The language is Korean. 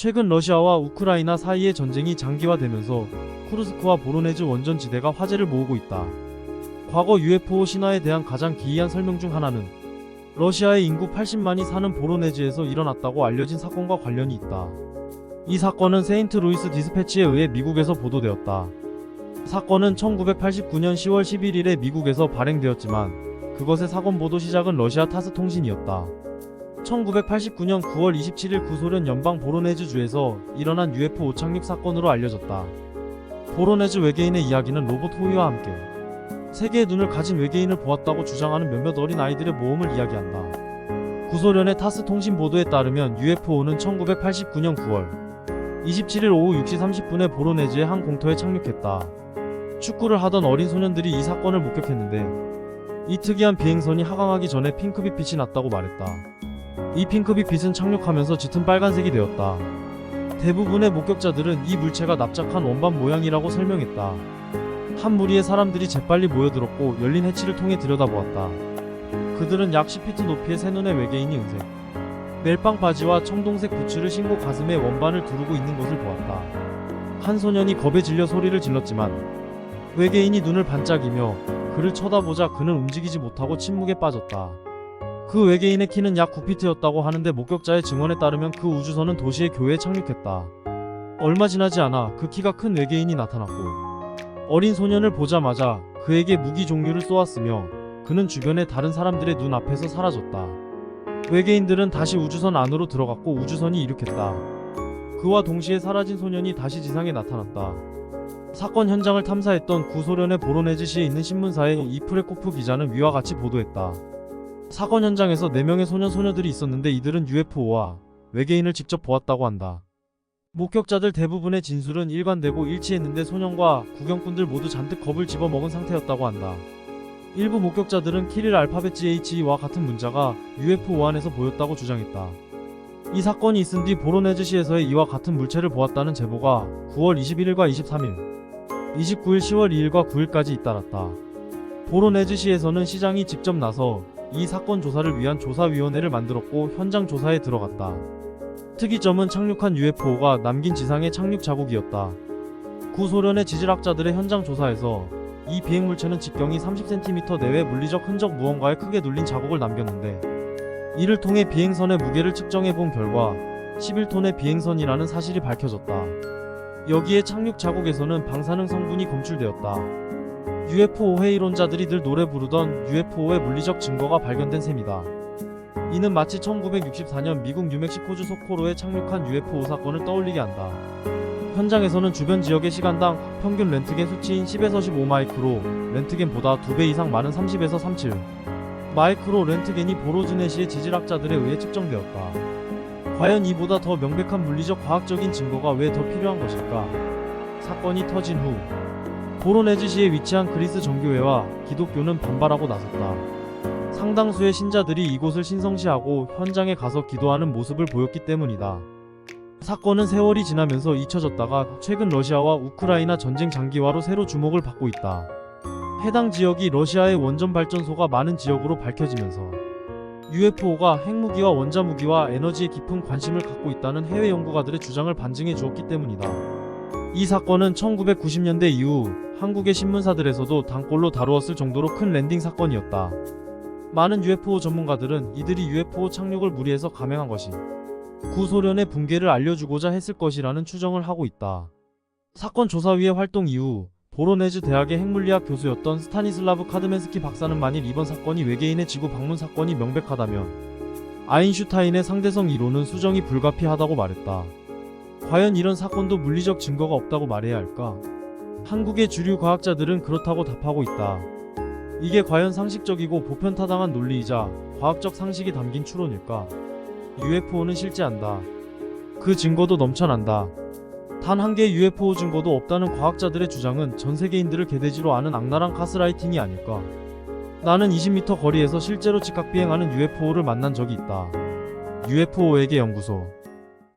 최근 러시아와 우크라이나 사이의 전쟁이 장기화되면서 쿠르스크와 보로네즈 원전지대가 화제를 모으고 있다. 과거 UFO 신화에 대한 가장 기이한 설명 중 하나는 러시아의 인구 80만이 사는 보로네즈에서 일어났다고 알려진 사건과 관련이 있다. 이 사건은 세인트루이스 디스패치에 의해 미국에서 보도되었다. 사건은 1989년 10월 11일에 미국에서 발행되었지만 그것의 사건 보도 시작은 러시아 타스 통신이었다. 1989년 9월 27일 구소련 연방 보로네즈주에서 일어난 UFO 착륙 사건으로 알려졌다. 보로네즈 외계인의 이야기는 로봇 호위와 함께 세계의 눈을 가진 외계인을 보았다고 주장하는 몇몇 어린 아이들의 모험을 이야기한다. 구소련의 타스 통신 보도에 따르면 UFO는 1989년 9월 27일 오후 6시 30분에 보로네즈의 한 공터에 착륙했다. 축구를 하던 어린 소년들이 이 사건을 목격했는데 이 특이한 비행선이 하강하기 전에 핑크빛 빛이 났다고 말했다. 이 핑크빛 빛은 착륙하면서 짙은 빨간색이 되었다. 대부분의 목격자들은 이 물체가 납작한 원반 모양이라고 설명했다. 한 무리의 사람들이 재빨리 모여들었고 열린 해치를 통해 들여다보았다. 그들은 약 10피트 높이의 새 눈의 외계인이 은색 멜빵 바지와 청동색 부츠를 신고 가슴에 원반을 두르고 있는 것을 보았다. 한 소년이 겁에 질려 소리를 질렀지만 외계인이 눈을 반짝이며 그를 쳐다보자 그는 움직이지 못하고 침묵에 빠졌다. 그 외계인의 키는 약 9피트였다고 하는데 목격자의 증언에 따르면 그 우주선은 도시의 교회에 착륙했다. 얼마 지나지 않아 그 키가 큰 외계인이 나타났고 어린 소년을 보자마자 그에게 무기 종류를 쏘았으며 그는 주변의 다른 사람들의 눈앞에서 사라졌다. 외계인들은 다시 우주선 안으로 들어갔고 우주선이 이륙했다. 그와 동시에 사라진 소년이 다시 지상에 나타났다. 사건 현장을 탐사했던 구소련의 보로네즈시에 있는 신문사의 이프레코프 기자는 위와 같이 보도했다. 사건 현장에서 4명의 소년들이 있었는데 이들은 UFO와 외계인을 직접 보았다고 한다. 목격자들 대부분의 진술은 일관되고 일치했는데 소년과 구경꾼들 모두 잔뜩 겁을 집어먹은 상태였다고 한다. 일부 목격자들은 키릴 알파벳 GH와 같은 문자가 UFO 안에서 보였다고 주장했다. 이 사건이 있은 뒤 보로네즈시에서의 이와 같은 물체를 보았다는 제보가 9월 21일과 23일, 29일, 10월 2일과 9일까지 잇따랐다. 보로네즈시에서는 시장이 직접 나서 이 사건 조사를 위한 조사위원회를 만들었고 현장 조사에 들어갔다. 특이점은 착륙한 UFO가 남긴 지상의 착륙 자국이었다. 구소련의 지질학자들의 현장 조사에서 이 비행물체는 직경이 30cm 내외 물리적 흔적 무언가에 크게 눌린 자국을 남겼는데 이를 통해 비행선의 무게를 측정해본 결과 11톤의 비행선이라는 사실이 밝혀졌다. 여기에 착륙 자국에서는 방사능 성분이 검출되었다. UFO 회의론자들이 늘 노래 부르던 UFO의 물리적 증거가 발견된 셈이다. 이는 마치 1964년 미국 뉴멕시코주 소코로에 착륙한 UFO 사건을 떠올리게 한다. 현장에서는 주변 지역의 시간당 평균 렌트겐 수치인 10에서 15 마이크로 렌트겐보다 2배 이상 많은 30에서 37 마이크로 렌트겐이 보로즈네시의 지질학자들에 의해 측정되었다. 과연 이보다 더 명백한 물리적 과학적인 증거가 왜 더 필요한 것일까? 사건이 터진 후 보로네즈시에 위치한 그리스 정교회와 기독교는 반발하고 나섰다. 상당수의 신자들이 이곳을 신성시하고 현장에 가서 기도하는 모습을 보였기 때문이다. 사건은 세월이 지나면서 잊혀졌다가 최근 러시아와 우크라이나 전쟁 장기화로 새로 주목을 받고 있다. 해당 지역이 러시아의 원전 발전소가 많은 지역으로 밝혀지면서 UFO가 핵무기와 원자무기와 에너지에 깊은 관심을 갖고 있다는 해외 연구가들의 주장을 반증해 주었기 때문이다. 이 사건은 1990년대 이후 한국의 신문사들에서도 단골로 다루었을 정도로 큰 랜딩 사건이었다. 많은 UFO 전문가들은 이들이 UFO 착륙을 무리해서 감행한 것이 구소련의 붕괴를 알려주고자 했을 것이라는 추정을 하고 있다. 사건 조사위의 활동 이후 보로네즈 대학의 핵물리학 교수였던 스타니슬라브 카드멘스키 박사는 만일 이번 사건이 외계인의 지구 방문 사건이 명백하다면 아인슈타인의 상대성 이론은 수정이 불가피하다고 말했다. 과연 이런 사건도 물리적 증거가 없다고 말해야 할까? 한국의 주류 과학자들은 그렇다고 답하고 있다. 이게 과연 상식적이고 보편타당한 논리이자 과학적 상식이 담긴 추론일까? UFO는 실제한다. 그 증거도 넘쳐난다. 단 한 개의 UFO 증거도 없다는 과학자들의 주장은 전 세계인들을 개돼지로 아는 악랄한 가스라이팅이 아닐까? 나는 20m 거리에서 실제로 직각 비행하는 UFO를 만난 적이 있다. UFO에게 연구소